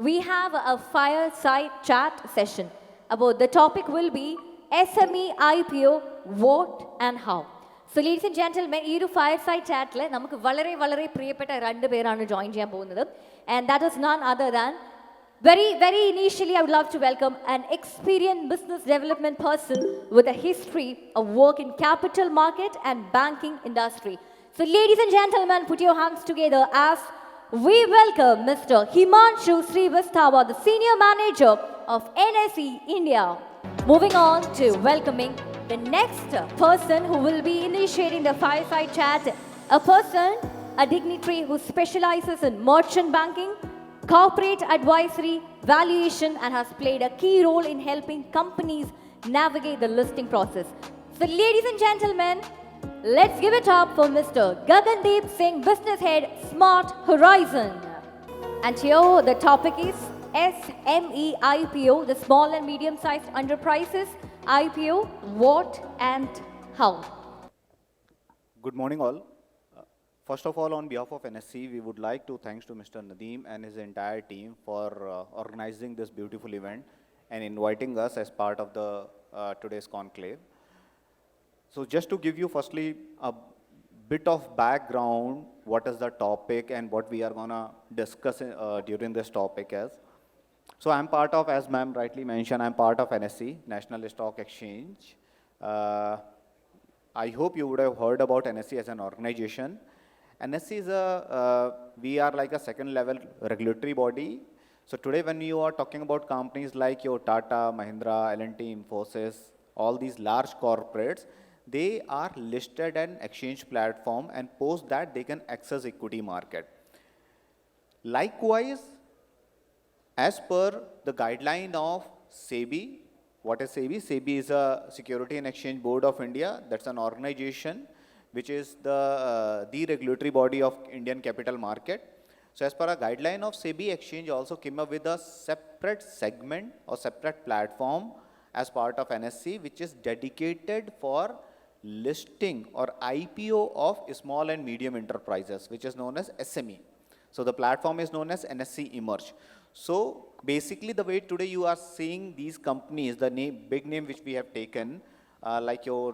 we have a fireside chat session about the topic will be SME IPO, what and how. So ladies and gentlemen, ഈ ഒരു fireside chatൽ നമുക്ക് വളരെ പ്രിയപ്പെട്ട രണ്ട് പേരാണ് join ചെയ്യാൻ പോകുന്നത്, and that is none other than very initially I would love to welcome an experienced business development person with a history of work in capital market and banking industry. So ladies and gentlemen, put your hands together as we welcome Mr. Himanshu Srivastava, the Senior Manager of NSE India. Moving on to welcoming the next person who will be initiating the fireside chat, a person, a dignitary who specializes in merchant banking, corporate advisory, valuation, and has played a key role in helping companies navigate the listing process. So ladies and gentlemen, let's give it up for Mr. Gagandeep Singh, Business Head, Smart Horizon. And here the topic is SME IPO, the small and medium-sized enterprises IPO, what and how. Good morning all. First of all, on behalf of NSC, we would like to thanks to Mr. Nadeem and his entire team for organizing this beautiful event and inviting us as part of the today's conclave. So just to give you firstly a bit of background, what is the topic and what we are gonna discuss during this topic is. So I'm part of, as ma'am rightly mentioned, I'm part of NSE, National Stock Exchange. I hope you would have heard about NSE as an organization. NSE is we are like a second level regulatory body. So today when you are talking about companies like your Tata, Mahindra, L&T, Infosys, all these large corporates, they are listed an exchange platform, and post that they can access equity market. Likewise, as per the guideline of SEBI, what is SEBI? SEBI is a Security and Exchange Board of India. That's an organization which is the regulatory body of Indian capital market. So as per a guideline of SEBI, exchange also came up with a separate segment or separate platform as part of NSC, which is dedicated for listing or IPO of small and medium enterprises, which is known as SME. So the platform is known as NSC Emerge. So basically the way today you are seeing these companies, the big name which we have taken, like your,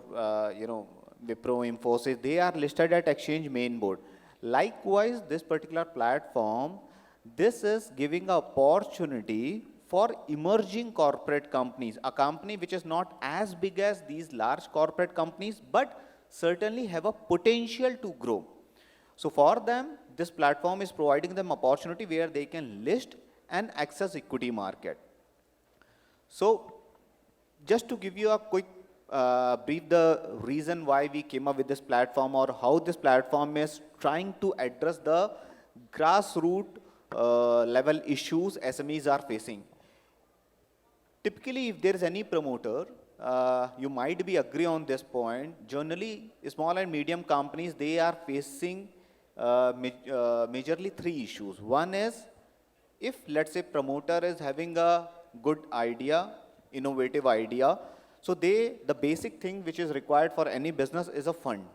Wipro, Infosys, they are listed at exchange main board. Likewise, this particular platform, this is giving an opportunity for emerging corporate companies, a company which is not as big as these large corporate companies, but certainly have a potential to grow. So for them, this platform is providing them opportunity where they can list and access equity market. So just to give you a quick brief the reason why we came up with this platform, or how this platform is trying to address the grassroots level issues SMEs are facing. Typically, if there is any promoter, you might be agree on this point. Generally, small and medium companies, they are facing majorly three issues. One is, if let's say promoter is having a good idea, innovative idea, so the basic thing which is required for any business is a fund.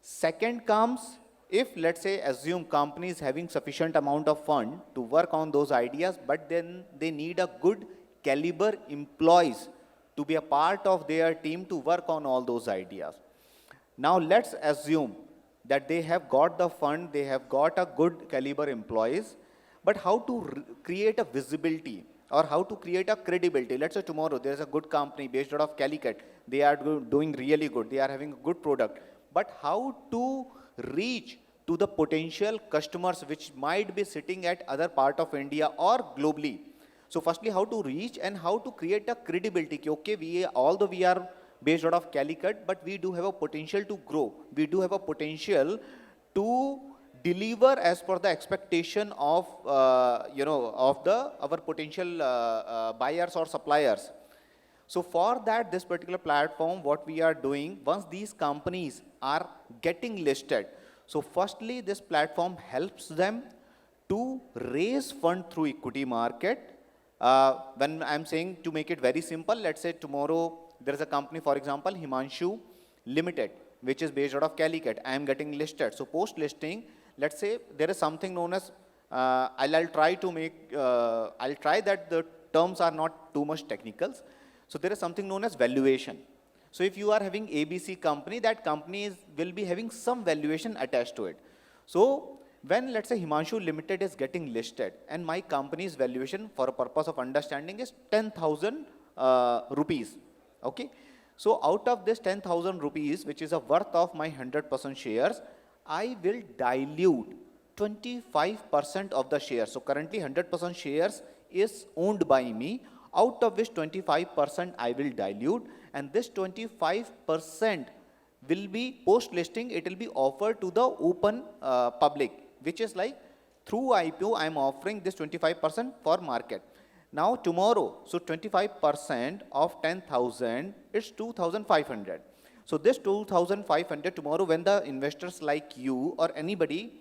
Second comes, if let's say assume company is having sufficient amount of fund to work on those ideas, but then they need a good caliber employees to be a part of their team to work on all those ideas. Now let's assume that they have got the fund, they have got a good caliber employees, but how to create a visibility or how to create a credibility? Let's say tomorrow there is a good company based out of Calicut, they are doing really good, they are having a good product, but how to reach to the potential customers which might be sitting at other part of India or globally? So firstly, how to reach and how to create a credibility. Okay, although we are based out of Calicut, but we do have a potential to grow. We do have a potential to deliver as per the expectation of our potential buyers or suppliers. So for that, this particular platform, what we are doing, once these companies are getting listed, so firstly, this platform helps them to raise fund through equity market. When I'm saying, to make it very simple, let's say tomorrow there is a company, for example, Himanshu Limited, which is based out of Calicut. I am getting listed. So post listing, let's say there is something known as I'll try to make, I'll try that the terms are not too much technicals. So there is something known as valuation. So if you are having ABC company, that company will be having some valuation attached to it. So when, let's say, Himanshu Limited is getting listed and my company's valuation for a purpose of understanding is 10,000 rupees, okay? So out of this 10,000 rupees, which is a worth of my 100% shares, I will dilute 25% of the shares. So currently 100% shares is owned by me, out of which 25% I will dilute, and this 25% will be post-listing, it will be offered to the open public, which is like through IPO, I am offering this 25% for market. Now tomorrow, so 25% of 10,000 is 2,500. So this 2,500 tomorrow, when the investors like you or anybody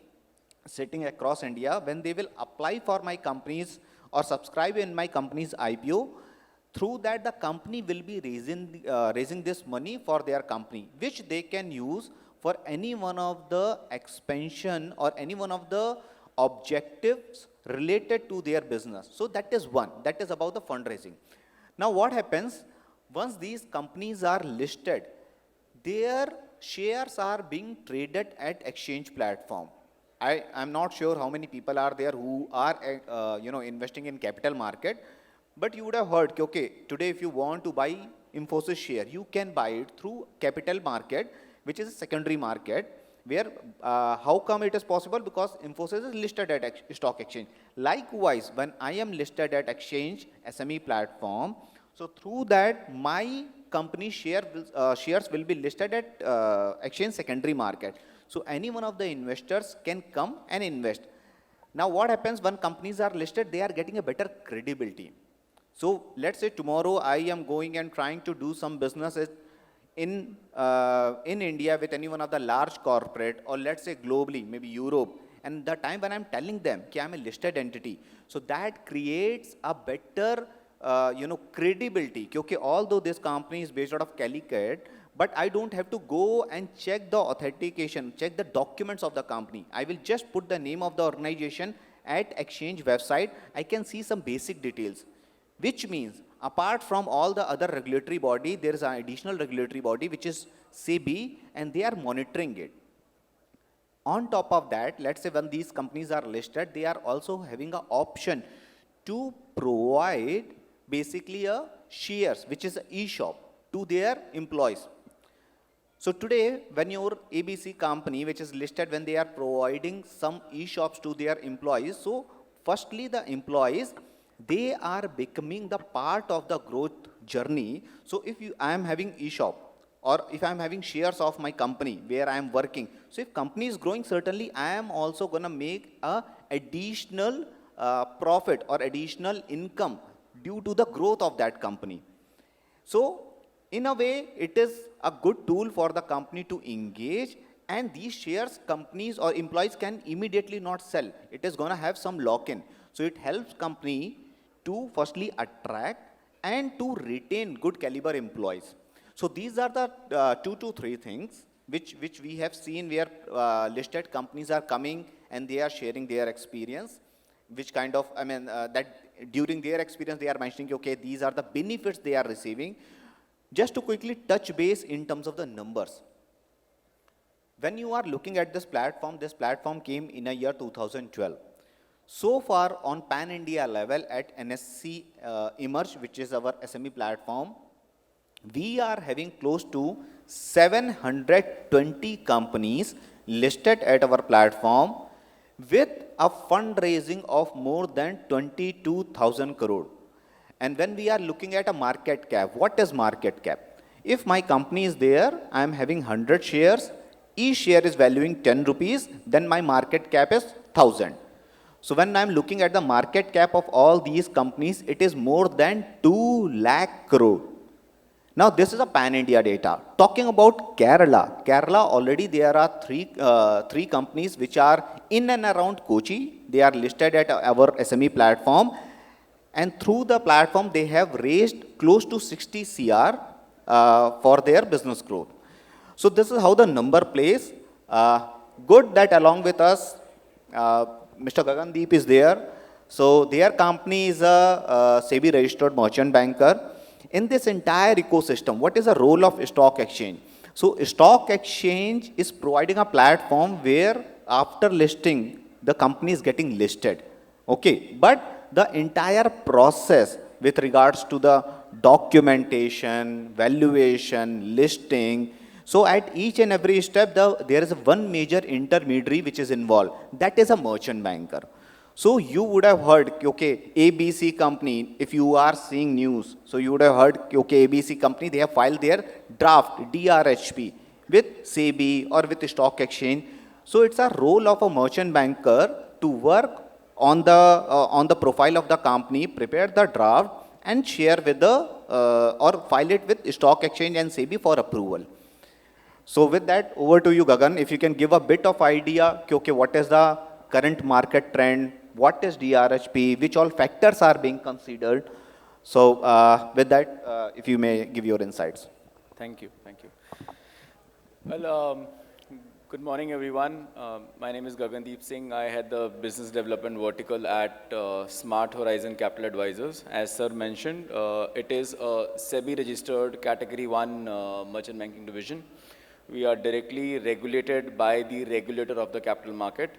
sitting across India, when they will apply for my company's or subscribe in my company's IPO, through that the company will be raising this money for their company, which they can use for any one of the expansion or any one of the objectives related to their business. So that is one, that is about the fundraising. Now what happens, once these companies are listed, their shares are being traded at exchange platform. I'm not sure how many people are there who are investing in capital market, but you would have heard, okay, today if you want to buy Infosys share, you can buy it through capital market, which is a secondary market, where how come it is possible? Because Infosys is listed at stock exchange. Likewise, when I am listed at exchange SME platform, so through that my company shares will be listed at exchange secondary market. So any one of the investors can come and invest. Now what happens when companies are listed? They are getting a better credibility. So let's say tomorrow I am going and trying to do some businesses in India with any one of the large corporate, or let's say globally, maybe Europe, and the time when I'm telling them that I'm a listed entity, so that creates a better credibility. Okay, although this company is based out of Calicut, but I don't have to go and check the authentication, check the documents of the company. I will just put the name of the organization at exchange website. I can see some basic details, which means apart from all the other regulatory body, there is an additional regulatory body, which is SEBI, and they are monitoring it. On top of that, let's say when these companies are listed, they are also having an option to provide basically a shares, which is an e-shop, to their employees. So today, when your ABC company, which is listed, when they are providing some e-shops to their employees, so firstly the employees, they are becoming the part of the growth journey. So if I am having e-shop, or if I am having shares of my company where I am working, so if company is growing, certainly I am also going to make a additional profit or additional income due to the growth of that company. So in a way, it is a good tool for the company to engage, and these shares companies or employees can immediately not sell. It is going to have some lock-in. So it helps company to firstly attract and to retain good caliber employees. So these are the 2 to 3 things which we have seen where listed companies are coming and they are sharing their experience, which kind of, that during their experience they are mentioning, okay, these are the benefits they are receiving. Just to quickly touch base in terms of the numbers. When you are looking at this platform came in a year 2012. So far on pan-India level at NSC Emerge, which is our SME platform, we are having close to 720 companies listed at our platform with a fundraising of more than 22,000 crore. And when we are looking at a market cap, what is market cap? If my company is there, I am having 100 shares, each share is valuing 10 rupees, then my market cap is 1,000. So when I am looking at the market cap of all these companies, it is more than 2 lakh crore. Now this is a pan-India data. Talking about Kerala already there are three companies which are in and around Kochi. They are listed at our SME platform. And through the platform, they have raised close to 60 CR for their business growth. So this is how the number plays. Good that along with us, Mr. Gagandeep is there. So their company is a SEBI registered merchant banker. In this entire ecosystem, what is the role of stock exchange? So stock exchange is providing a platform where after listing, the company is getting listed. Okay, but the entire process with regards to the documentation, valuation, listing, so at each and every step, there is one major intermediary which is involved. That is a merchant banker. So you would have heard, okay, ABC company, if you are seeing news, so you would have heard, okay, ABC company, they have filed their draft, DRHP, with SEBI or with the stock exchange. So it's a role of a merchant banker to work on the profile of the company, prepare the draft and share with the, or file it with stock exchange and SEBI for approval. So with that, over to you, Gagan. If you can give a bit of idea, okay, what is the current market trend? What is DRHP? Which all factors are being considered? So with that, if you may give your insights. Thank you. Thank you. Well, good morning, everyone. My name is Gagandeep Singh. I head the business development vertical at Smart Horizon Capital Advisors. As sir mentioned, it is a SEBI registered Category 1 merchant banking division. We are directly regulated by the regulator of the capital market.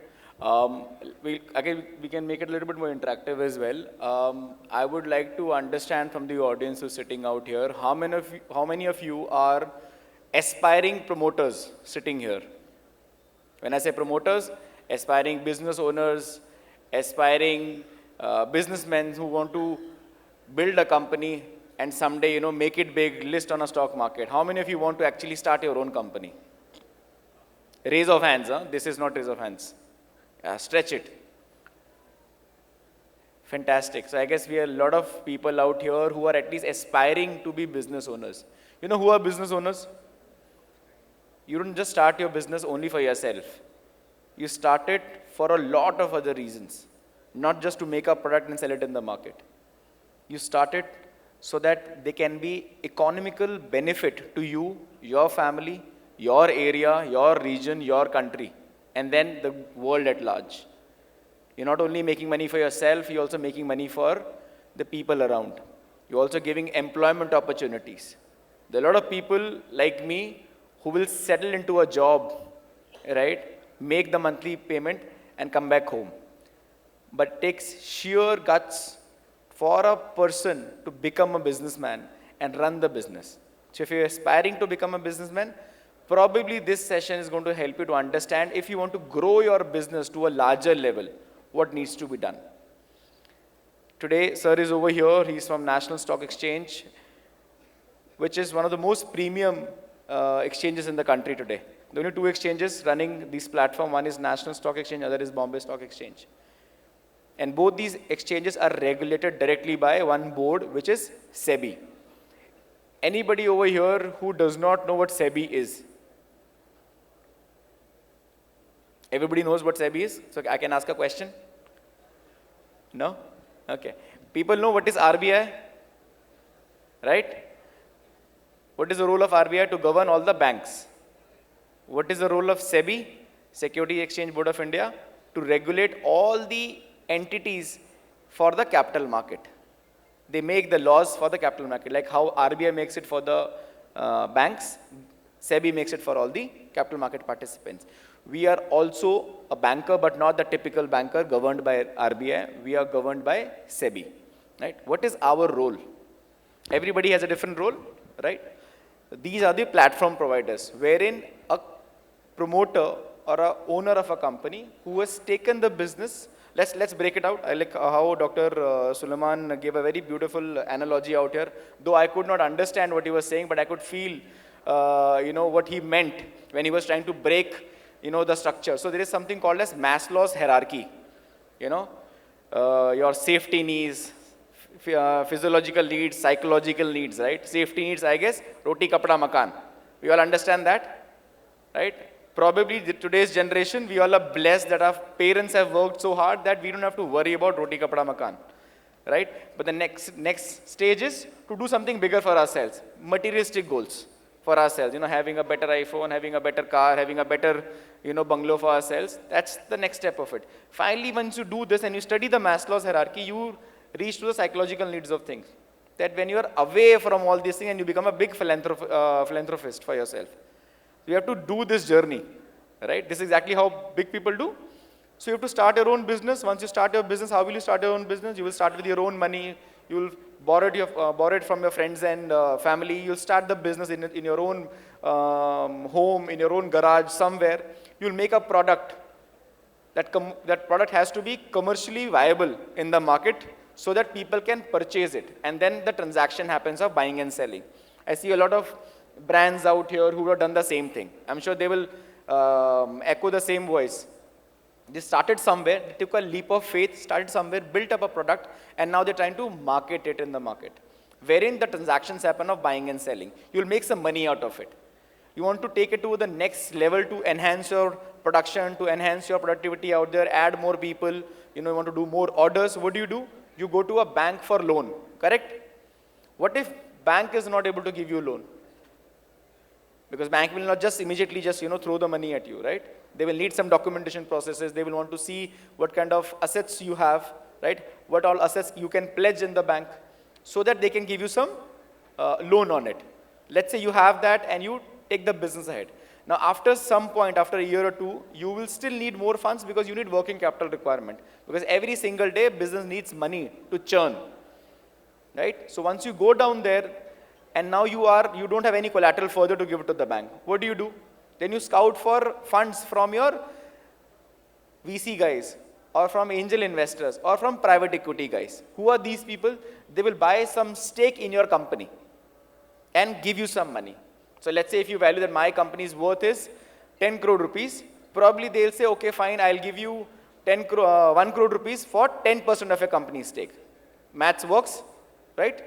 We can make it a little bit more interactive as well. I would like to understand from the audience who's sitting out here, how many of you are aspiring promoters sitting here? When I say promoters, aspiring business owners, aspiring businessmen who want to build a company and someday, make it big, list on a stock market. How many of you want to actually start your own company? Raise of hands, huh? This is not raise of hands. Stretch it. Fantastic. So I guess we have a lot of people out here who are at least aspiring to be business owners. You know who are business owners? You don't just start your business only for yourself. You start it for a lot of other reasons, not just to make a product and sell it in the market. You start it so that they can be economical benefit to you, your family, your area, your region, your country, and then the world at large. You're not only making money for yourself, you're also making money for the people around. You're also giving employment opportunities. There are a lot of people like me who will settle into a job, right? Make the monthly payment and come back home. But it takes sheer guts for a person to become a businessman and run the business. So if you're aspiring to become a businessman, probably this session is going to help you to understand if you want to grow your business to a larger level, what needs to be done. Today, sir is over here. He's from National Stock Exchange, which is one of the most premium exchanges in the country today. There are only two exchanges running this platform. One is National Stock Exchange, other is Bombay Stock Exchange. And both these exchanges are regulated directly by one board, which is SEBI. Anybody over here who does not know what SEBI is? Everybody knows what SEBI is? So I can ask a question? No? Okay. People know what is RBI? Right? What is the role of RBI? To govern all the banks. What is the role of SEBI, Security Exchange Board of India? To regulate all the entities for the capital market. They make the laws for the capital market, like how RBI makes it for the banks, SEBI makes it for all the capital market participants. We are also a banker, but not the typical banker governed by RBI. We are governed by SEBI. Right? What is our role? Everybody has a different role, right? These are the platform providers, wherein a promoter or a owner of a company who has taken the business. Let's break it out. I like how Dr. Suleiman gave a very beautiful analogy out here. Though I could not understand what he was saying, but I could feel, what he meant when he was trying to break, the structure. So there is something called as Maslow's hierarchy. Your safety needs, physiological needs, psychological needs, right? Safety needs, I guess, roti, kapda, makan. We all understand that, right? Probably today's generation, we all are blessed that our parents have worked so hard that we don't have to worry about roti, kapda, makan, right? But the next stage is to do something bigger for ourselves, materialistic goals, for ourselves, having a better iPhone, having a better car, having a better, bungalow for ourselves. That's the next step of it. Finally, once you do this and you study the Maslow's hierarchy, you reach to the psychological needs of things. That when you are away from all these things and you become a big philanthropist for yourself. You have to do this journey, right? This is exactly how big people do. So you have to start your own business. Once you start your business, how will you start your own business? You will start with your own money. You will borrow it from your friends and family. You'll start the business in your own home, in your own garage, somewhere. You'll make a product. That product has to be commercially viable in the market so that people can purchase it. And then the transaction happens of buying and selling. I see a lot of brands out here who have done the same thing. I'm sure they will echo the same voice. They started somewhere, they took a leap of faith, started somewhere, built up a product, and now they're trying to market it in the market, wherein the transactions happen of buying and selling. You'll make some money out of it. You want to take it to the next level to enhance your production, to enhance your productivity out there, add more people, you want to do more orders. What do? You go to a bank for loan, correct? What if bank is not able to give you a loan? Because bank will not just immediately throw the money at you, right? They will need some documentation processes. They will want to see what kind of assets you have, right? What all assets you can pledge in the bank so that they can give you some loan on it. Let's say you have that and you take the business ahead. Now, after some point, after a year or two, you will still need more funds because you need working capital requirement. Because every single day, business needs money to churn, right? So once you go down there, and now you don't have any collateral further to give it to the bank, what do? Then you scout for funds from your VC guys, or from angel investors, or from private equity guys. Who are these people? They will buy some stake in your company and give you some money. So let's say if you value that my company's worth is 10 crore rupees, probably they'll say, okay, fine, I'll give you 1 crore rupees for 10% of your company's stake. Maths works, right?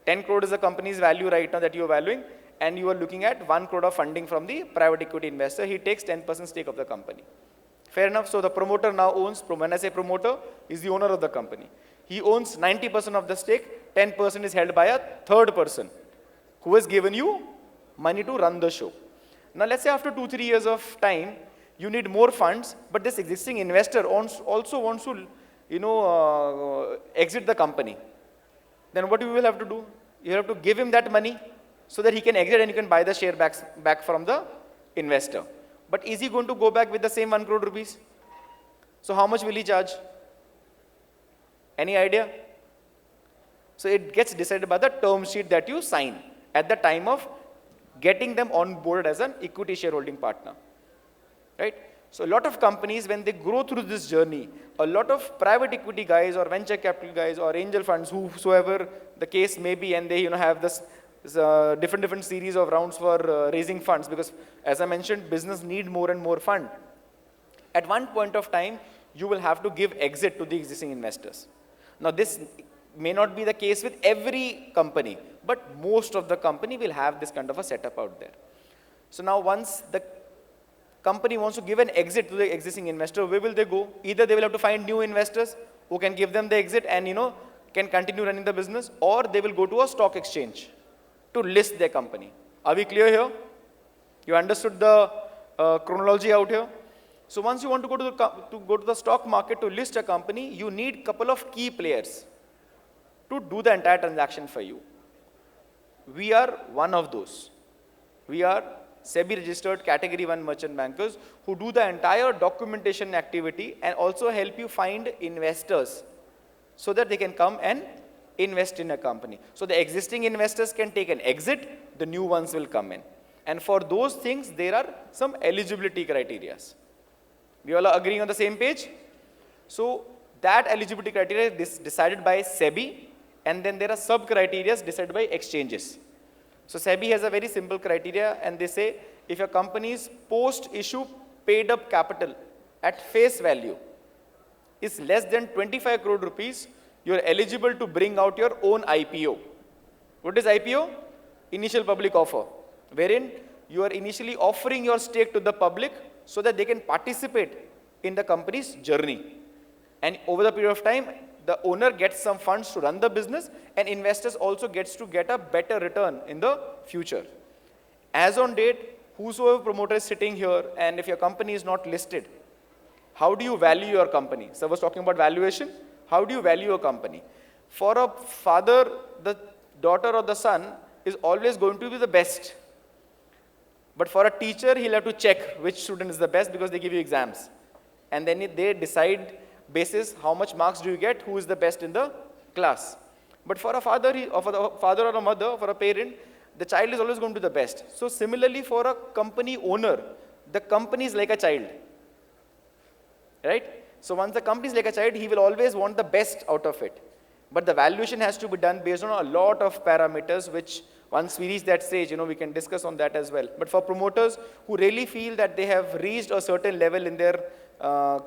10 crore is the company's value right now that you are valuing, and you are looking at 1 crore of funding from the private equity investor. He takes 10% stake of the company. Fair enough. So the promoter now owns, when I say promoter, is the owner of the company. He owns 90% of the stake, 10% is held by a third person who has given you money to run the show. Now let's say after 2-3 years of time, you need more funds, but this existing investor also wants to, exit the company. Then what you will have to do? You have to give him that money so that he can exit and you can buy the share back from the investor. But is he going to go back with the same 1 crore rupees? So how much will he charge? Any idea? So it gets decided by the term sheet that you sign at the time of getting them on board as an equity shareholding partner, right? So a lot of companies, when they grow through this journey, a lot of private equity guys or venture capital guys or angel funds, whosoever the case may be, and they have this different series of rounds for raising funds, because as I mentioned, business need more and more fund. At one point of time, you will have to give exit to the existing investors. Now this may not be the case with every company, but most of the company will have this kind of a setup out there. So now once the company wants to give an exit to the existing investor, where will they go? Either they will have to find new investors who can give them the exit and can continue running the business, or they will go to a stock exchange to list their company. Are we clear here? You understood the chronology out here? So once you want to go to the stock market to list a company, you need couple of key players to do the entire transaction for you. We are one of those. We are SEBI registered category 1 merchant bankers who do the entire documentation activity and also help you find investors so that they can come and invest in a company. So the existing investors can take an exit, the new ones will come in. And for those things, there are some eligibility criteria. We all are agreeing on the same page? So that eligibility criteria is decided by SEBI, and then there are sub-criteria decided by exchanges. So SEBI has a very simple criteria, and they say if your company's post-issue paid-up capital at face value is less than 25 crore rupees, you are eligible to bring out your own IPO. What is IPO? Initial public offer, wherein you are initially offering your stake to the public so that they can participate in the company's journey. And over the period of time, the owner gets some funds to run the business, and investors also gets to get a better return in the future. As on date, whosoever promoter is sitting here, and if your company is not listed, how do you value your company? So I was talking about valuation. How do you value your company? For a father, the daughter or the son is always going to be the best. But for a teacher, he'll have to check which student is the best because they give you exams. And then they decide basis how much marks do you get, who is the best in the class. But for a father, or for the father or a mother, for a parent, the child is always going to be the best. So similarly, for a company owner, the company is like a child. Right? So once the company is like a child, he will always want the best out of it. But the valuation has to be done based on a lot of parameters, which once we reach that stage, we can discuss on that as well. But for promoters who really feel that they have reached a certain level in their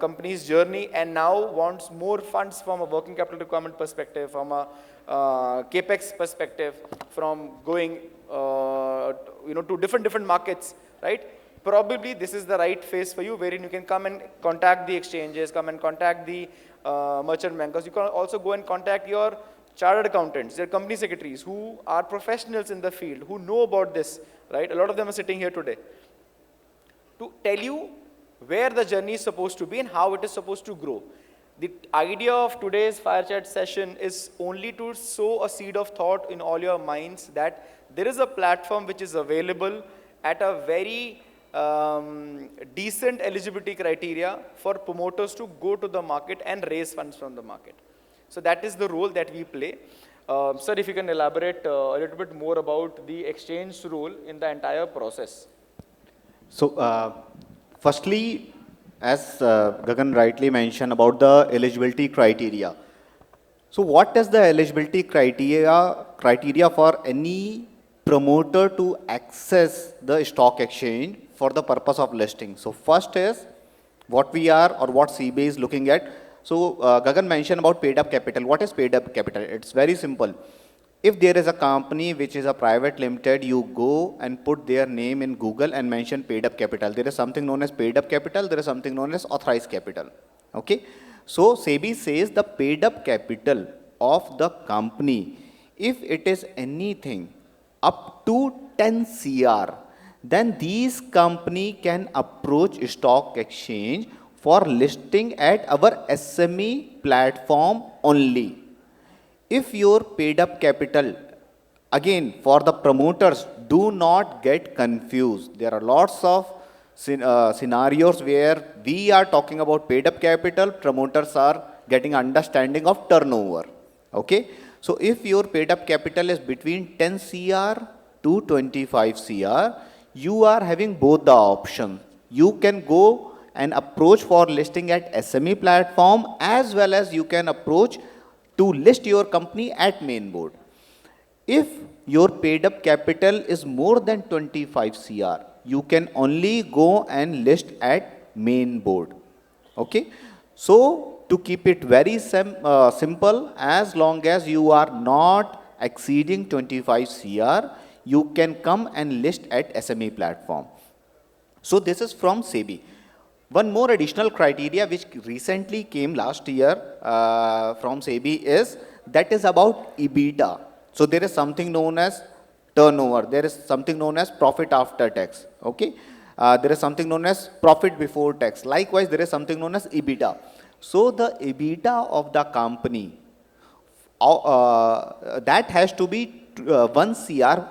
company's journey and now wants more funds from a working capital requirement perspective, from a capex perspective, from going to different markets, right? Probably this is the right phase for you, wherein you can come and contact the exchanges, come and contact the merchant bankers. You can also go and contact your chartered accountants, their company secretaries, who are professionals in the field, who know about this, right? A lot of them are sitting here today to tell you where the journey is supposed to be and how it is supposed to grow. The idea of today's fire chat session is only to sow a seed of thought in all your minds that there is a platform which is available at a very decent eligibility criteria for promoters to go to the market and raise funds from the market. So that is the role that we play. Sir, if you can elaborate a little bit more about the exchange role in the entire process. So, firstly, as Gagan rightly mentioned about the eligibility criteria. So what is the eligibility criteria for any promoter to access the stock exchange for the purpose of listing? So first is what we are or what CB is looking at. So Gagan mentioned about paid up capital. What is paid up capital? It's very simple. If there is a company which is a private limited, you go and put their name in Google and mention paid up capital. There is something known as paid up capital. There is something known as authorized capital. Okay. So SEBI says the paid up capital of the company, if it is anything up to 10 CR, then these company can approach stock exchange for listing at our SME platform only. If your paid up capital, again for the promoters, do not get confused. There are lots of scenarios where we are talking about paid up capital, promoters are getting understanding of turnover. Okay. So if your paid up capital is between 10 CR to 25 CR, you are having both the options. You can go and approach for listing at SME platform, as well as you can approach to list your company at main board. If your paid up capital is more than 25 CR, you can only go and list at main board. Okay. So to keep it very simple, as long as you are not exceeding 25 CR, you can come and list at SME platform. So this is from SEBI. One more additional criteria which recently came last year from SEBI is that is about EBITDA. So there is something known as turnover. There is something known as profit after tax. Okay. There is something known as profit before tax. Likewise, there is something known as EBITDA. So the EBITDA of the company that has to be 1 CR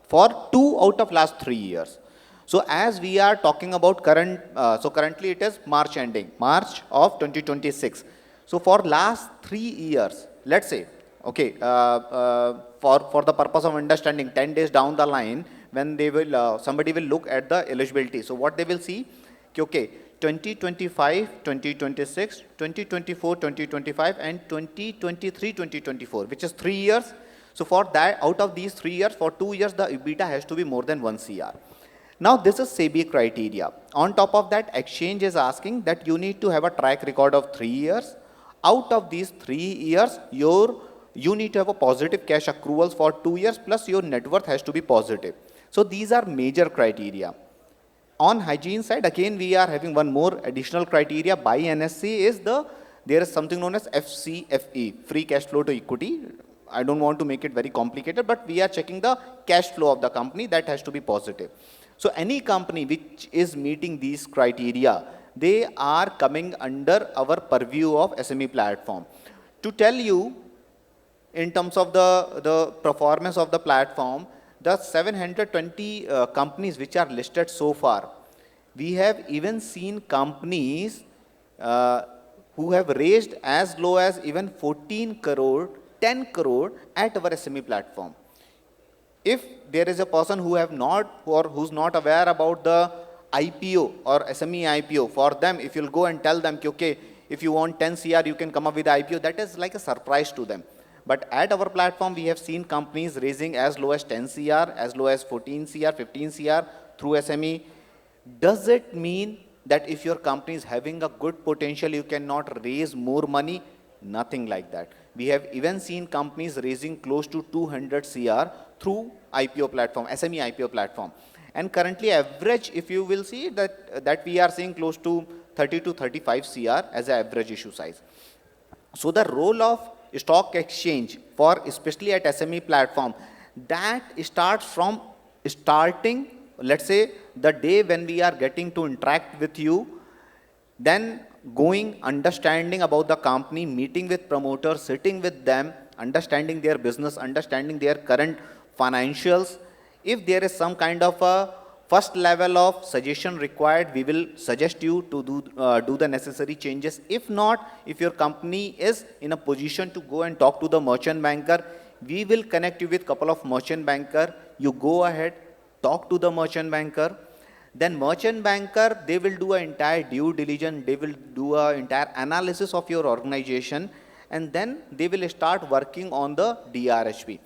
for 2 out of last 3 years. So as we are talking about currently it is March ending, March of 2026. So for last 3 years, let's say, okay, for the purpose of understanding, 10 days down the line, when they will, somebody will look at the eligibility. So what they will see, okay, 2025, 2026, 2024, 2025, and 2023, 2024, which is 3 years. So for that, out of these 3 years, for 2 years, the EBITDA has to be more than 1 CR. Now this is SEBI criteria. On top of that, exchange is asking that you need to have a track record of 3 years. Out of these 3 years, you need to have a positive cash accruals for 2 years, plus your net worth has to be positive. So these are major criteria. On hygiene side, again we are having one more additional criteria by NSE is there is something known as FCFE, free cash flow to equity. I don't want to make it very complicated, but we are checking the cash flow of the company. That has to be positive. So any company which is meeting these criteria, they are coming under our purview of SME platform. To tell you, in terms of the performance of the platform, the 720 companies which are listed so far, we have even seen companies who have raised as low as even 14 crore, 10 crore at our SME platform. If there is a person who have not or who's not aware about the IPO or SME IPO, for them, if you'll go and tell them, okay, if you want 10 CR, you can come up with IPO, that is like a surprise to them. But at our platform, we have seen companies raising as low as 10 CR, as low as 14 CR, 15 CR through SME. Does it mean that if your company is having a good potential, you cannot raise more money? Nothing like that. We have even seen companies raising close to 200 CR through IPO platform, SME IPO platform. And currently average, if you will see that we are seeing close to 30 to 35 CR as an average issue size. So the role of stock exchange for especially at SME platform, that starts from starting, let's say the day when we are getting to interact with you, then going, understanding about the company, meeting with promoters, sitting with them, understanding their business, understanding their current financials. If there is some kind of a first level of suggestion required, we will suggest you to do the necessary changes. If not, if your company is in a position to go and talk to the merchant banker, we will connect you with couple of merchant banker. You go ahead, talk to the merchant banker. Then merchant banker, they will do an entire due diligence, they will do an entire analysis of your organization, and then they will start working on the DRHP.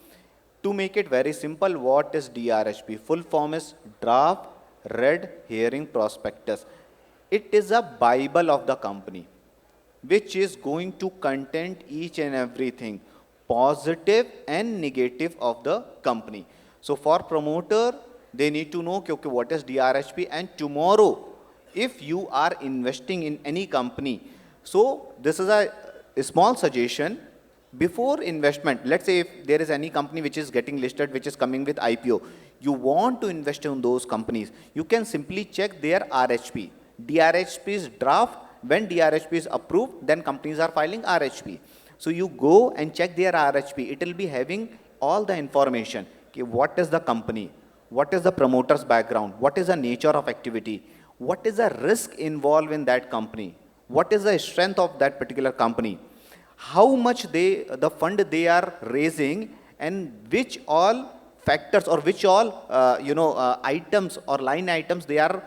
To make it very simple, what is DRHP? Full form is Draft Red Herring Prospectus. It is a Bible of the company, which is going to contain each and everything, positive and negative of the company. So for promoter, they need to know, okay, what is DRHP, and tomorrow, if you are investing in any company, so this is a small suggestion. Before investment, let's say if there is any company which is getting listed, which is coming with IPO, you want to invest in those companies, you can simply check their RHP. DRHP is draft. When DRHP is approved, then companies are filing RHP. So you go and check their RHP. It will be having all the information. Okay, what is the company? What is the promoter's background? What is the nature of activity? What is the risk involved in that company? What is the strength of that particular company? How much the fund they are raising, and which all factors or which all items or line items they are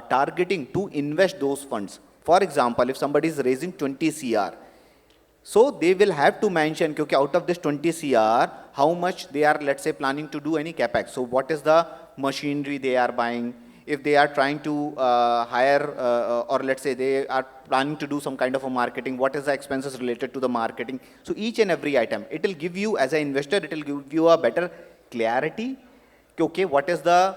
targeting to invest those funds. For example, if somebody is raising 20 CR, so they will have to mention, okay, out of this 20 CR, how much they are, let's say, planning to do any capex. So what is the machinery they are buying? If they are trying to hire, or let's say they are planning to do some kind of a marketing, what is the expenses related to the marketing? So each and every item, it will give you, as an investor, it will give you a better clarity. Okay, what is the,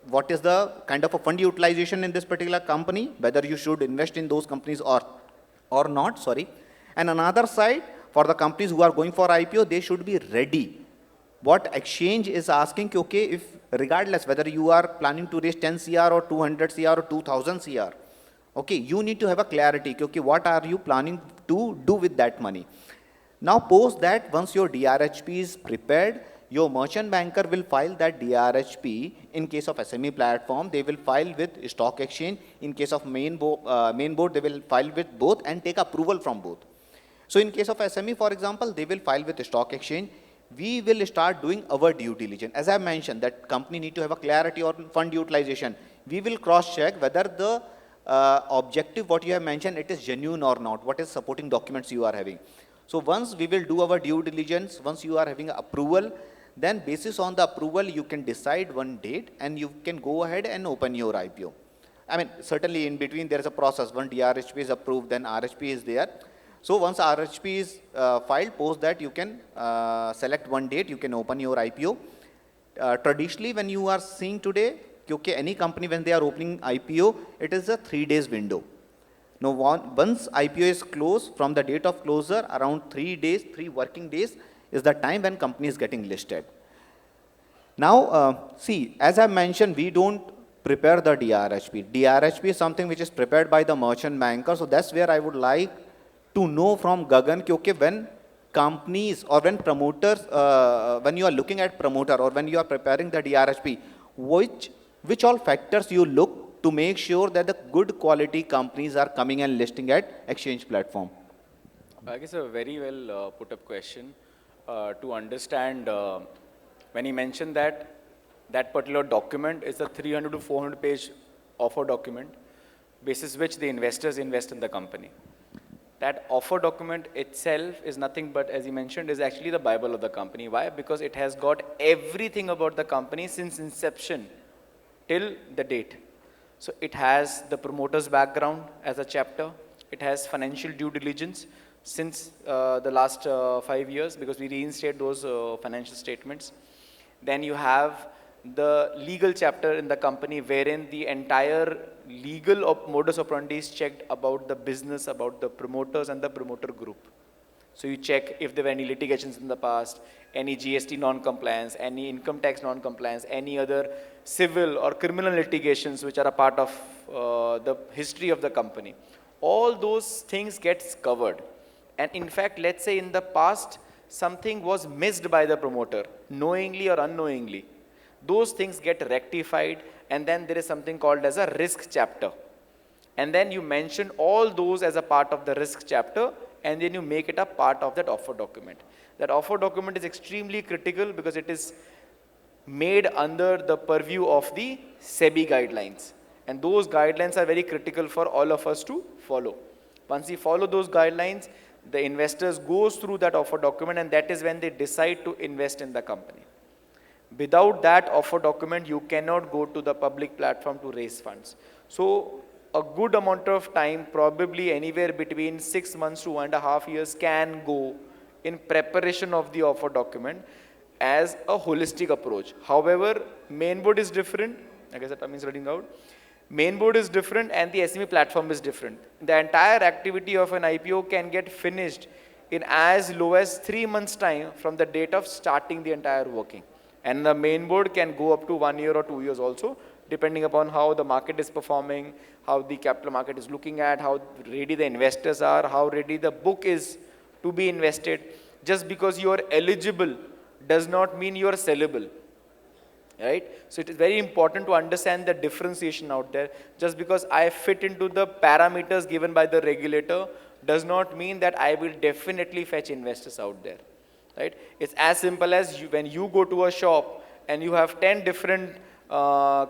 what is the kind of a fund utilization in this particular company, whether you should invest in those companies or not, sorry. And another side, for the companies who are going for IPO, they should be ready. What exchange is asking, okay, if regardless whether you are planning to raise 10 CR or 200 CR or 2000 CR, okay, you need to have a clarity, okay, what are you planning to do with that money? Now, post that, once your DRHP is prepared, your merchant banker will file that DRHP. In case of SME platform, they will file with stock exchange. In case of main board, they will file with both and take approval from both. So in case of SME, for example, they will file with stock exchange. We will start doing our due diligence. As I mentioned, that company need to have a clarity on fund utilization. We will cross-check whether the objective, what you have mentioned, it is genuine or not. What is supporting documents you are having. So once we will do our due diligence, once you are having approval, then basis on the approval, you can decide one date and you can go ahead and open your IPO. I mean, certainly in between there is a process. When DRHP is approved, then RHP is there. So once RHP is filed, post that you can select one date, you can open your IPO. Traditionally, when you are seeing today, okay, any company when they are opening IPO, it is a 3 days window. Now, once IPO is closed, from the date of closure, around 3 days, 3 working days is the time when company is getting listed. Now, see, as I mentioned, we don't prepare the DRHP. DRHP is something which is prepared by the merchant banker. So that's where I would like to know from Gagan, कि, okay, when companies or when promoters, when you are looking at promoter or when you are preparing the DRHP, which all factors you look to make sure that the good quality companies are coming and listing at exchange platform? I guess a very well put up question to understand when he mentioned that that particular document is a 300 to 400 page offer document basis which the investors invest in the company. That offer document itself is nothing but, as he mentioned, is actually the Bible of the company. Why? Because it has got everything about the company since inception till the date. So it has the promoter's background as a chapter. It has financial due diligence since the last 5 years, because we reinstate those financial statements. Then you have the legal chapter in the company wherein the entire legal modus operandi is checked about the business, about the promoters and the promoter group. So you check if there were any litigations in the past, any GST non-compliance, any income tax non-compliance, any other civil or criminal litigations which are a part of the history of the company. All those things gets covered. And in fact, let's say in the past, something was missed by the promoter, knowingly or unknowingly. Those things get rectified, and then there is something called as a risk chapter. And then you mention all those as a part of the risk chapter, and then you make it a part of that offer document. That offer document is extremely critical because it is made under the purview of the SEBI guidelines. And those guidelines are very critical for all of us to follow. Once we follow those guidelines, the investors goes through that offer document, and that is when they decide to invest in the company. Without that offer document, you cannot go to the public platform to raise funds. So a good amount of time, probably anywhere between 6 months to 1.5 years, can go in preparation of the offer document as a holistic approach. However, main board is different. I guess that means reading out. Main board is different and the SME platform is different. The entire activity of an IPO can get finished in as low as 3 months' time from the date of starting the entire working. And the main board can go up to 1 year or 2 years also, depending upon how the market is performing, how the capital market is looking at, how ready the investors are, how ready the book is to be invested. Just because you are eligible does not mean you are sellable. Right? So it is very important to understand the differentiation out there. Just because I fit into the parameters given by the regulator does not mean that I will definitely fetch investors out there. Right? It's as simple as when you go to a shop and you have 10 different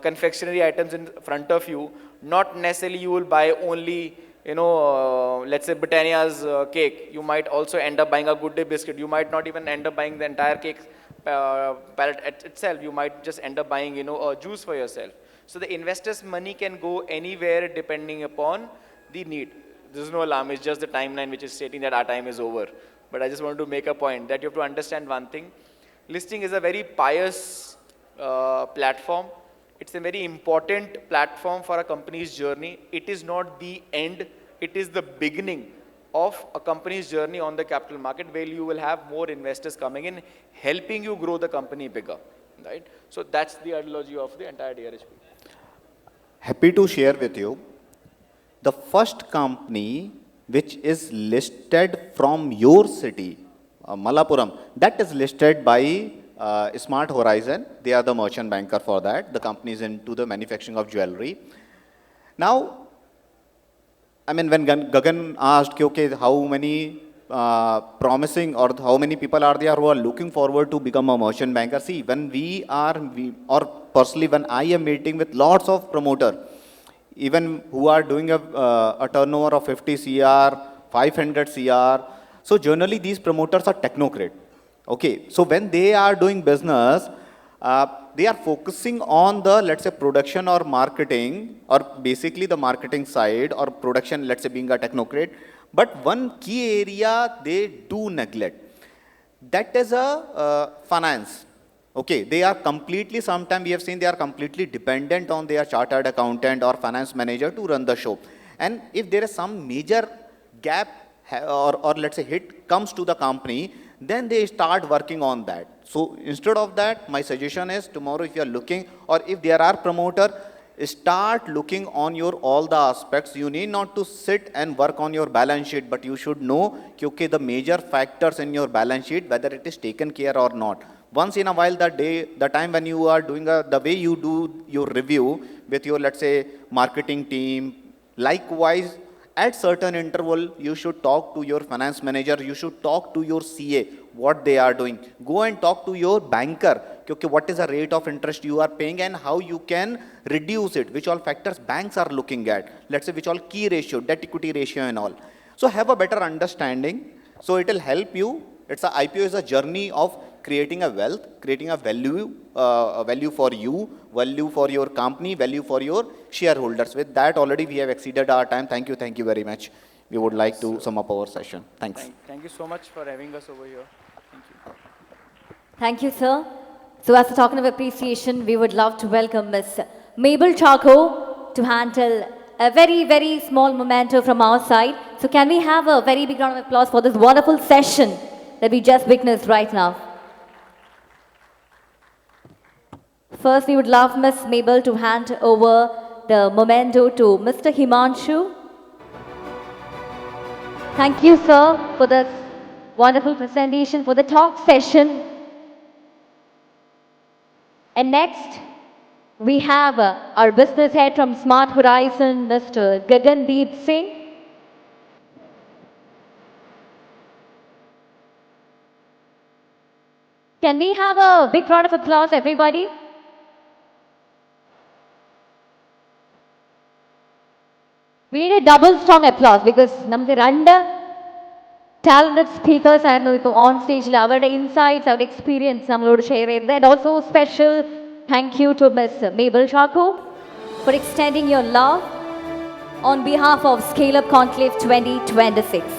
confectionery items in front of you, not necessarily you will buy only, let's say Britannia's cake. You might also end up buying a Good Day biscuit. You might not even end up buying the entire cake palette itself. You might just end up buying, a juice for yourself. So the investor's money can go anywhere depending upon the need. There's no alarm. It's just the timeline which is stating that our time is over. But I just want to make a point that you have to understand one thing. Listing is a very pious platform. It's a very important platform for a company's journey. It is not the end. It is the beginning of a company's journey on the capital market, where you will have more investors coming in, helping you grow the company bigger. Right? So that's the ideology of the entire DRHP. Happy to share with you. The first company which is listed from your city, Malappuram, that is listed by Smart Horizon. They are the merchant banker for that. The company is into the manufacturing of jewelry. Now, I mean, when Gagan asked, okay, how many promising or how many people are there who are looking forward to become a merchant banker? See, when or personally, when I am meeting with lots of promoters, even who are doing a turnover of 50 CR, 500 CR. So generally these promoters are technocrat. Okay, so when they are doing business, they are focusing on the, let's say, production or marketing, or basically the marketing side or production, let's say, being a technocrat. But one key area they do neglect. That is a finance. Okay, they are completely, sometimes we have seen they are completely dependent on their chartered accountant or finance manager to run the show. And if there is some major gap or let's say hit comes to the company, then they start working on that. So instead of that, my suggestion is tomorrow if you are looking, or if there are promoter, start looking on your all the aspects. You need not to sit and work on your balance sheet, but you should know okay, the major factors in your balance sheet, whether it is taken care or not. Once in a while, the time when you are doing the way you do your review with your, let's say, marketing team, likewise, at certain interval, you should talk to your finance manager, you should talk to your CA, what they are doing. Go and talk to your banker, okay, what is the rate of interest you are paying and how you can reduce it, which all factors banks are looking at, let's say which all key ratio, debt equity ratio and all. So have a better understanding, so it will help you. IPO is a journey of creating a wealth, creating a value for you, value for your company, value for your shareholders. With that, already we have exceeded our time. Thank you very much. We would like to sum up our session. Thanks. Thank you so much for having us over here. Thank you. Thank you, sir. So as a token of appreciation, we would love to welcome Ms. Mabel Charco to handle a very, very small memento from our side. So can we have a very big round of applause for this wonderful session that we just witnessed right now? First, we would love Ms. Mabel to hand over the memento to Mr. Himanshu. Thank you, sir, for this wonderful presentation, for the talk session. And next, we have our business head from Smart Horizon, Mr. Gagandeep Singh. Can we have a big round of applause, everybody? We need a double strong applause because we have talented speakers and on stage, our insights, our experience, share. And also special thank you to Ms. Mabel Charco for extending your love on behalf of ScaleUp Conclave 2026.